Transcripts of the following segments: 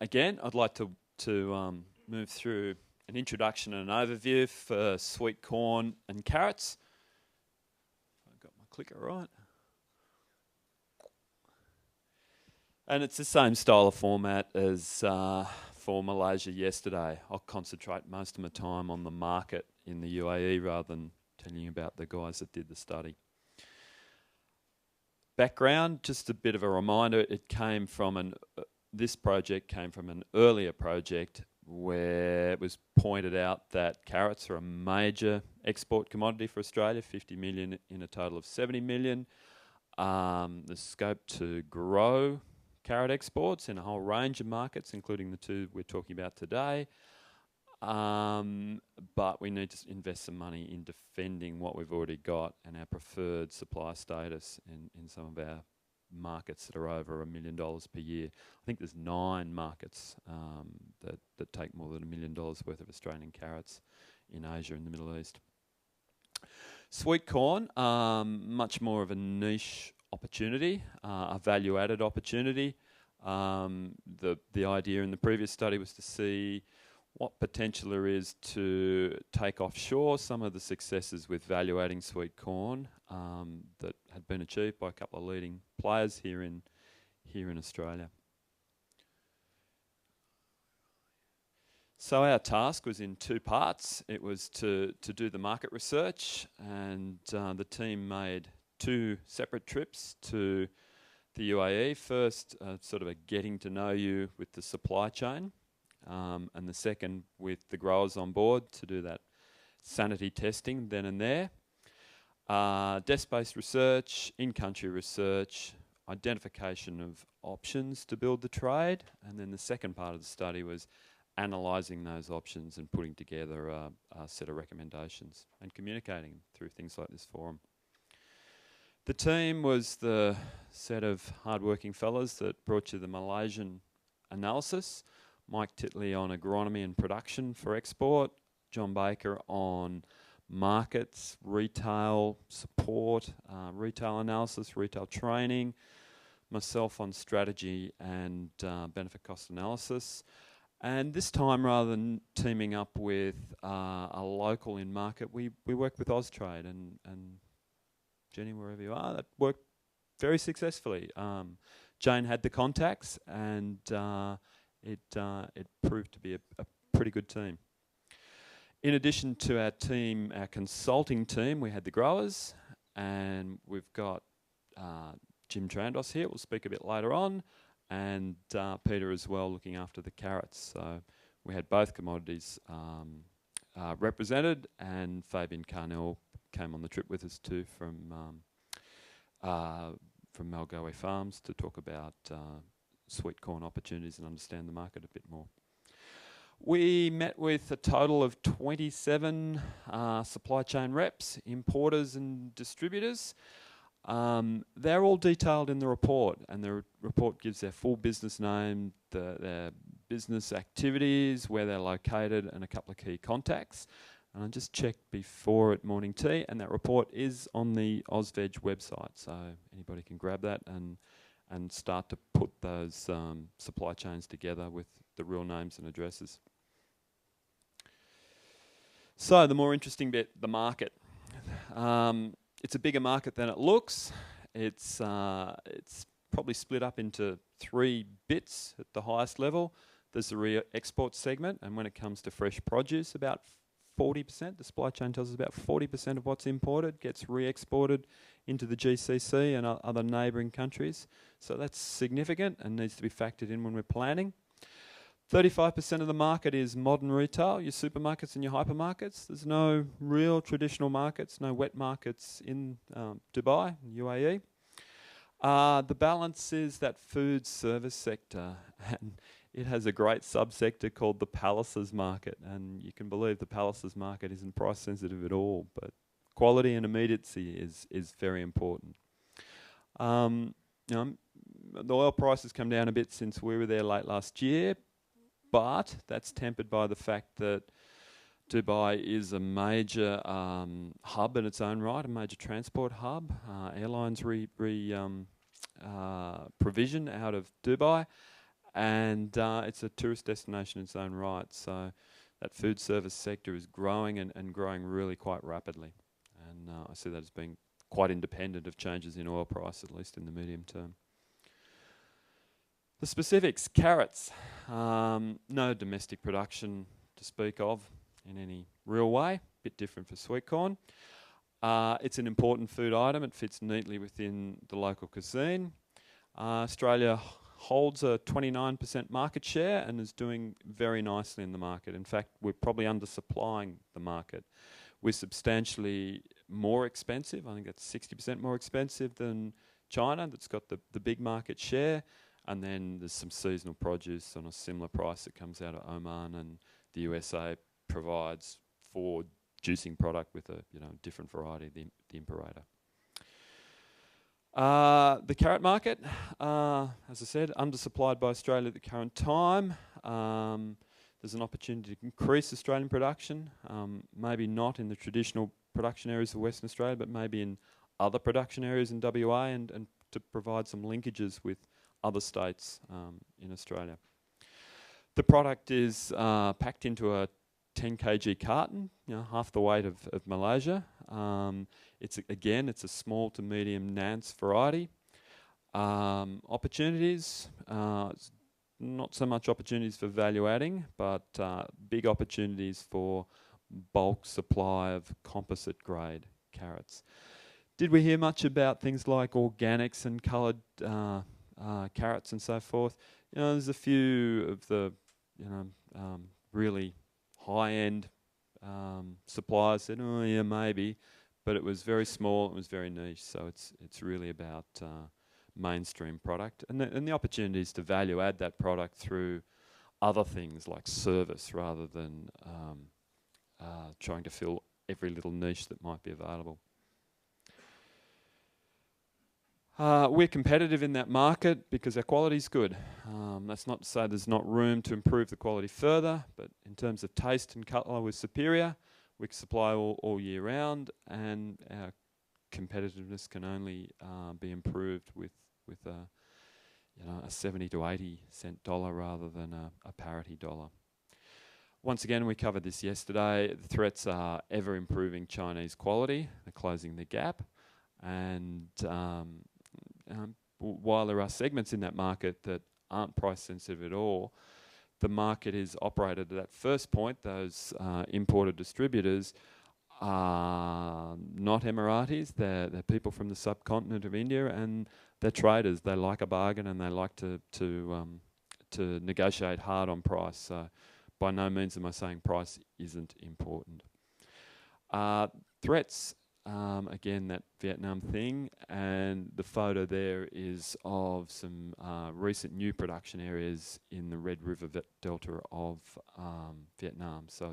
Again, I'd like to move through an introduction and an overview for sweet corn and carrots. I've got my clicker right. And it's the same style of format as for Malaysia yesterday. I'll concentrate most of my time on the market in the UAE rather than telling you about the guys that did the study. Background, just a bit of a reminder, it came from this project came from an earlier project where it was pointed out that carrots are a major export commodity for Australia, 50 million in a total of 70 million. There's scope to grow carrot exports in a whole range of markets, including the two we're talking about today. But we need to invest some money in defending what we've already got and our preferred supply status in some of our markets that are over $1 million per year. I think there's 9 markets that take more than $1 million worth of Australian carrots in Asia and the Middle East. Sweet corn, much more of a niche opportunity, a value-added opportunity. The idea in the previous study was to see what potential there is to take offshore some of the successes with value-adding sweet corn that had been achieved by a couple of leading players here in Australia. So our task was in 2 parts. It was to do the market research, and the team made 2 separate trips to the UAE. First, sort of a getting to know you with the supply chain, and the second with the growers on board to do that sanity testing then and there. Desk-based research, in-country research, identification of options to build the trade, and then the second part of the study was analysing those options and putting together a set of recommendations and communicating through things like this forum. The team was the set of hard-working fellas that brought you the Malaysian analysis. Mike Titley on agronomy and production for export, John Baker on markets, retail support, retail analysis, retail training, myself on strategy and benefit cost analysis. And this time, rather than teaming up with a local in market, we worked with Austrade and Jenny, wherever you are, that worked very successfully. Jane had the contacts, and it proved to be a pretty good team. In addition to our team, our consulting team, we had the growers, and we've got Jim Trandos here. We'll speak a bit later on, and Peter as well, looking after the carrots. So we had both commodities represented, and Fabian Carnell came on the trip with us too from Malgoe Farms to talk about sweet corn opportunities and understand the market a bit more. We met with a total of 27 supply chain reps, importers and distributors. They're all detailed in the report, and the report gives their full business name, their business activities, where they're located, and a couple of key contacts. And I just checked before at morning tea, and that report is on the AusVeg website, so anybody can grab that and start to put those supply chains together with the real names and addresses. So the more interesting bit, the market. It's a bigger market than it looks. It's probably split up into 3 bits at the highest level. There's the re-export segment, and when it comes to fresh produce, about 40%, the supply chain tells us about 40% of what's imported gets re-exported into the GCC and other neighbouring countries. So that's significant and needs to be factored in when we're planning. 35% of the market is modern retail, your supermarkets and your hypermarkets. There's no real traditional markets, no wet markets in Dubai, UAE. The balance is that food service sector, and it has a great subsector called the palaces market, and you can believe the palaces market isn't price sensitive at all, but quality and immediacy is very important. The oil price has come down a bit since we were there late last year, but that's tempered by the fact that Dubai is a major hub in its own right, a major transport hub. Airlines provision out of Dubai, and it's a tourist destination in its own right. So that food service sector is growing and growing really quite rapidly. And I see that as being quite independent of changes in oil price, at least in the medium term. The specifics, carrots. No domestic production to speak of in any real way. Bit different for sweet corn. It's an important food item. It fits neatly within the local cuisine. Australia holds a 29% market share and is doing very nicely in the market. In fact, we're probably undersupplying the market. We're substantially more expensive. I think that's 60% more expensive than China, that's got the big market share. And then there's some seasonal produce on a similar price that comes out of Oman, and the USA provides for juicing product with a different variety, the Imperator. The carrot market, as I said, undersupplied by Australia at the current time. There's an opportunity to increase Australian production, maybe not in the traditional production areas of Western Australia, but maybe in other production areas in WA, and to provide some linkages with other states in Australia. The product is packed into a 10 kg carton, half the weight of Malaysia. It's a small to medium Nance variety. Opportunities, not so much opportunities for value adding, but big opportunities for bulk supply of composite grade carrots. Did we hear much about things like organics and coloured carrots and so forth? There's a few of the really high-end suppliers said, oh yeah, maybe, but it was very small, it was very niche, so it's really about mainstream product. And the opportunity is to value add that product through other things like service rather than trying to fill every little niche that might be available. We're competitive in that market because our quality is good. That's not to say there's not room to improve the quality further, but in terms of taste and colour, we're superior. We can supply all year round, and our competitiveness can only be improved with a 70 to 80 cent dollar rather than a parity dollar. Once again, we covered this yesterday. The threats are ever improving Chinese quality. They're closing the gap, and while there are segments in that market that aren't price sensitive at all, the market is operated at that first point. Those importer distributors are not Emiratis. They're people from the subcontinent of India, and they're traders. They like a bargain, and they like to negotiate hard on price. So by no means am I saying price isn't important. Threats. Again, that Vietnam thing, and the photo there is of some recent new production areas in the Red River Delta of Vietnam. So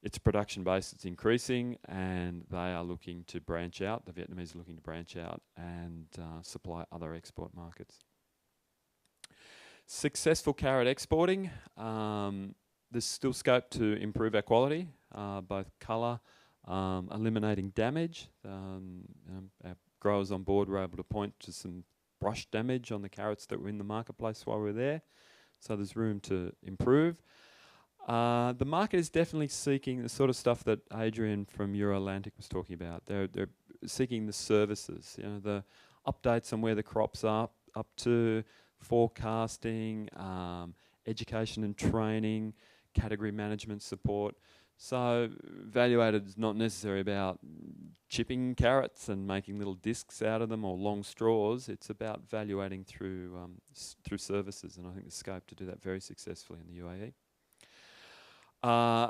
it's production base, it's increasing, and they are looking to branch out. The Vietnamese are looking to branch out and supply other export markets. Successful carrot exporting. There's still scope to improve our quality, both colour, eliminating damage. Our growers on board were able to point to some brush damage on the carrots that were in the marketplace while we were there, so there's room to improve. The market is definitely seeking the sort of stuff that Adrian from Euro-Atlantic was talking about. They're seeking the services, the updates on where the crops are up to, forecasting, education and training, category management support. So value added is not necessarily about chipping carrots and making little discs out of them or long straws. It's about value adding through services, and I think there's scope to do that very successfully in the UAE.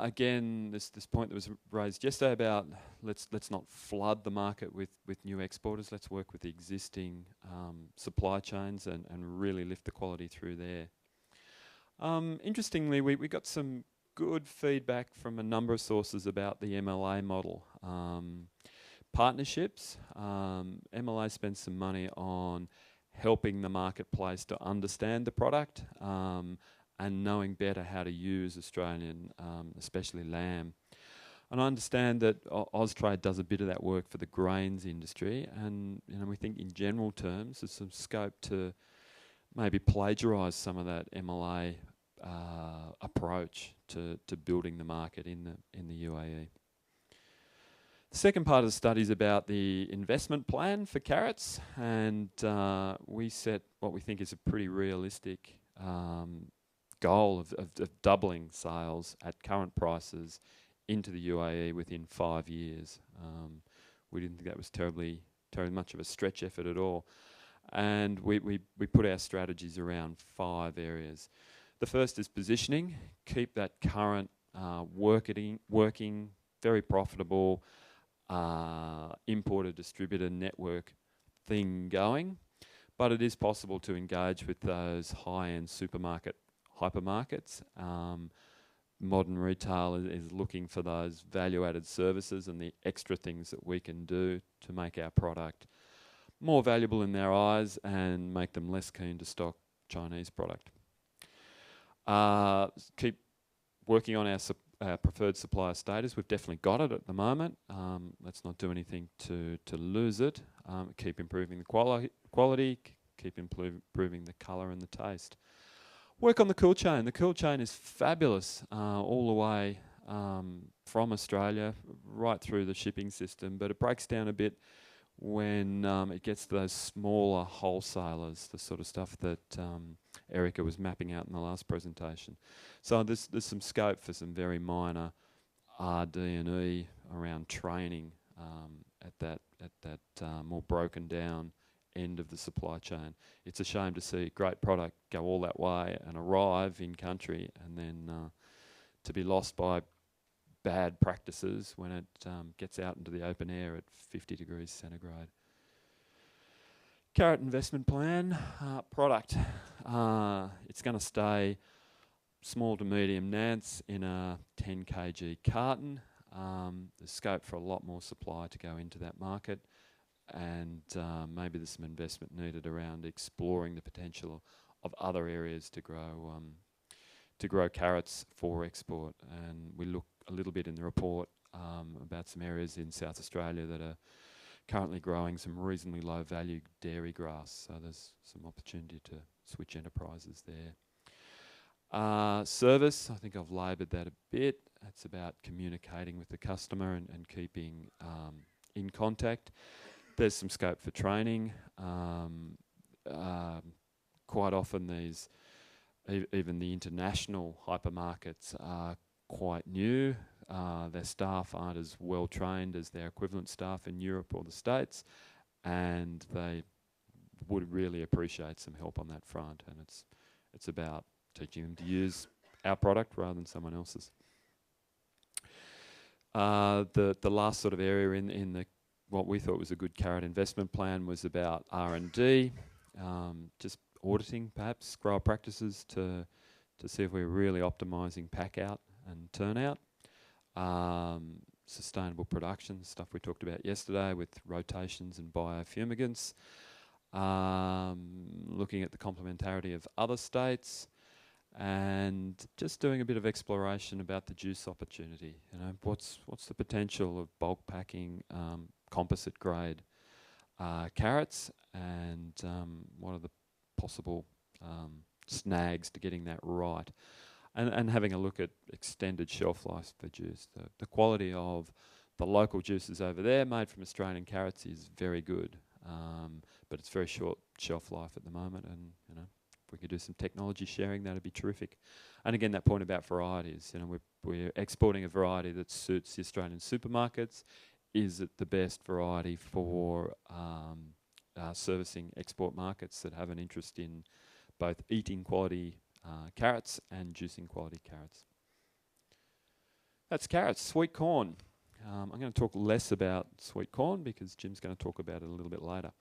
Again, this point that was raised yesterday about let's not flood the market with new exporters. Let's work with the existing supply chains and really lift the quality through there. Interestingly, we got some good feedback from a number of sources about the MLA model. Partnerships. MLA spends some money on helping the marketplace to understand the product and knowing better how to use Australian, especially lamb. And I understand that Austrade does a bit of that work for the grains industry, and we think in general terms there's some scope to maybe plagiarise some of that MLA approach to building the market in the UAE. The second part of the study is about the investment plan for carrots, and we set what we think is a pretty realistic goal of doubling sales at current prices into the UAE within 5 years. We didn't think that was terribly much of a stretch effort at all. And we put our strategies around 5 areas. The first is positioning, keep that current working, very profitable importer-distributor network thing going. But it is possible to engage with those high-end hypermarkets. Modern retail is looking for those value-added services and the extra things that we can do to make our product more valuable in their eyes and make them less keen to stock Chinese product. Keep working on our preferred supplier status. We've definitely got it at the moment. Let's not do anything to lose it. Keep improving the quality, keep improving the colour and the taste. Work on the cool chain. The cool chain is fabulous all the way from Australia right through the shipping system, but it breaks down a bit when it gets to those smaller wholesalers, the sort of stuff that Erica was mapping out in the last presentation. So there's some scope for some very minor RD&E around training at that more broken down end of the supply chain. It's a shame to see great product go all that way and arrive in country and then to be lost by bad practices when it gets out into the open air at 50 degrees centigrade. Carrot investment plan, product. It's going to stay small to medium nance in a 10 kg carton. There's scope for a lot more supply to go into that market, and maybe there's some investment needed around exploring the potential of other areas to grow carrots for export. And we look a little bit in the report about some areas in South Australia that are currently growing some reasonably low value dairy grass, so there's some opportunity to switch enterprises there. Service, I think I've laboured that a bit. It's about communicating with the customer and keeping in contact. There's some scope for training. Quite often these, even the international hypermarkets are quite new. Their staff aren't as well trained as their equivalent staff in Europe or the States, and they would really appreciate some help on that front. And it's about teaching them to use our product rather than someone else's. The last sort of area in the what we thought was a good carrot investment plan was about R&D, just auditing perhaps grower practices to see if we're really optimising pack out and turnout. Sustainable production, stuff we talked about yesterday with rotations and biofumigants. Looking at the complementarity of other states, and just doing a bit of exploration about the juice opportunity. You know, what's the potential of bulk packing composite grade carrots, and what are the possible snags to getting that right, and having a look at extended shelf life for juice. The quality of the local juices over there made from Australian carrots is very good, but it's very short shelf life at the moment, and you know, if we could do some technology sharing, that'd be terrific. And again, that point about varieties, you know, we're exporting a variety that suits the Australian supermarkets. Is it the best variety for servicing export markets that have an interest in both eating quality carrots and juicing quality carrots? That's carrots. Sweet corn. I'm going to talk less about sweet corn because Jim's going to talk about it a little bit later.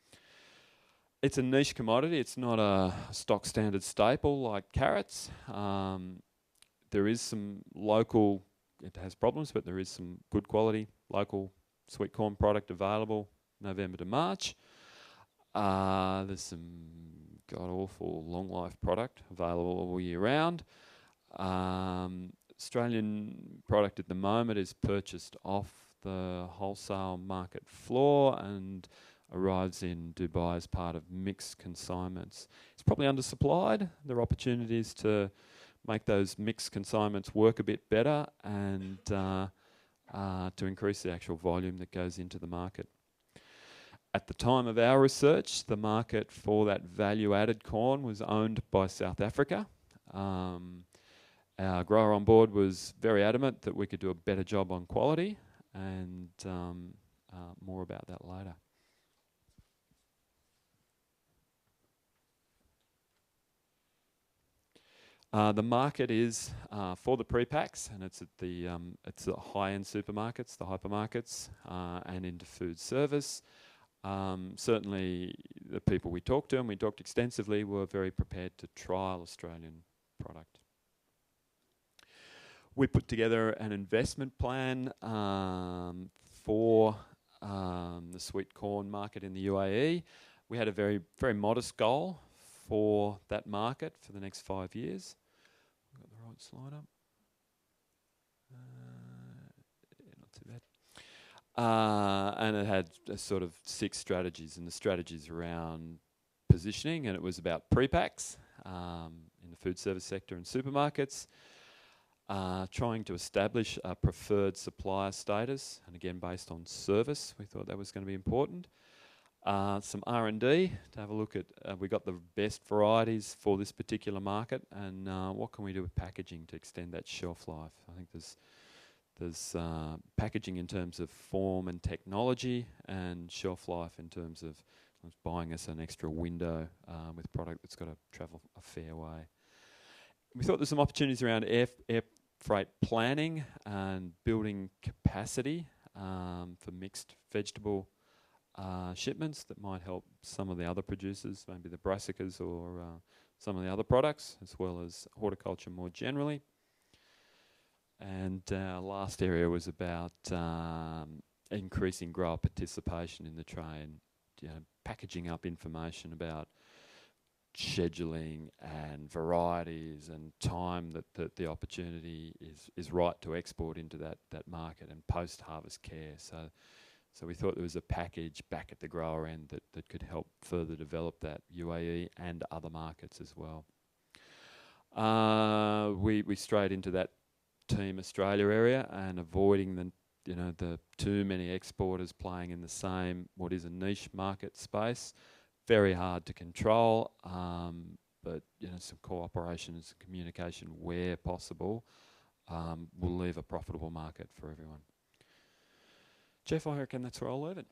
It's a niche commodity. It's not a stock standard staple like carrots. There is some local, it has problems, but there is some good quality local sweet corn product available November to March. There's some god-awful long life product available all year round. Australian product at the moment is purchased off the wholesale market floor and arrives in Dubai as part of mixed consignments. It's probably undersupplied. There are opportunities to make those mixed consignments work a bit better and to increase the actual volume that goes into the market. At the time of our research, the market for that value-added corn was owned by South Africa. Our grower on board was very adamant that we could do a better job on quality, and more about that later. The market is for the pre-packs, and it's at the high-end supermarkets, the hypermarkets, and into food service. Certainly, the people we talked to, and we talked extensively, were very prepared to trial Australian product. We put together an investment plan for the sweet corn market in the UAE. We had a very, very modest goal for that market for the next 5 years. Got the right slide up. Yeah, not too bad. And it had sort of 6 strategies, and the strategies around positioning, and it was about pre-packs in the food service sector and supermarkets, trying to establish a preferred supplier status, and again based on service. We thought that was going to be important. Some R&D to have a look at. We got the best varieties for this particular market, and what can we do with packaging to extend that shelf life? I think there's packaging in terms of form and technology, and shelf life in terms of buying us an extra window with product that's got to travel a fair way. We thought there's some opportunities around air freight planning and building capacity for mixed vegetable shipments that might help some of the other producers, maybe the brassicas or some of the other products, as well as horticulture more generally. And our last area was about increasing grower participation in the trade, packaging up information about scheduling and varieties and time that the opportunity is right to export into that market, and post-harvest care. So we thought there was a package back at the grower end that could help further develop that UAE and other markets as well. We strayed into that Team Australia area and avoiding the too many exporters playing in the same, what is a niche market space. Very hard to control, but some cooperation and some communication where possible will leave a profitable market for everyone. Jeff, I reckon that's where I'll leave it.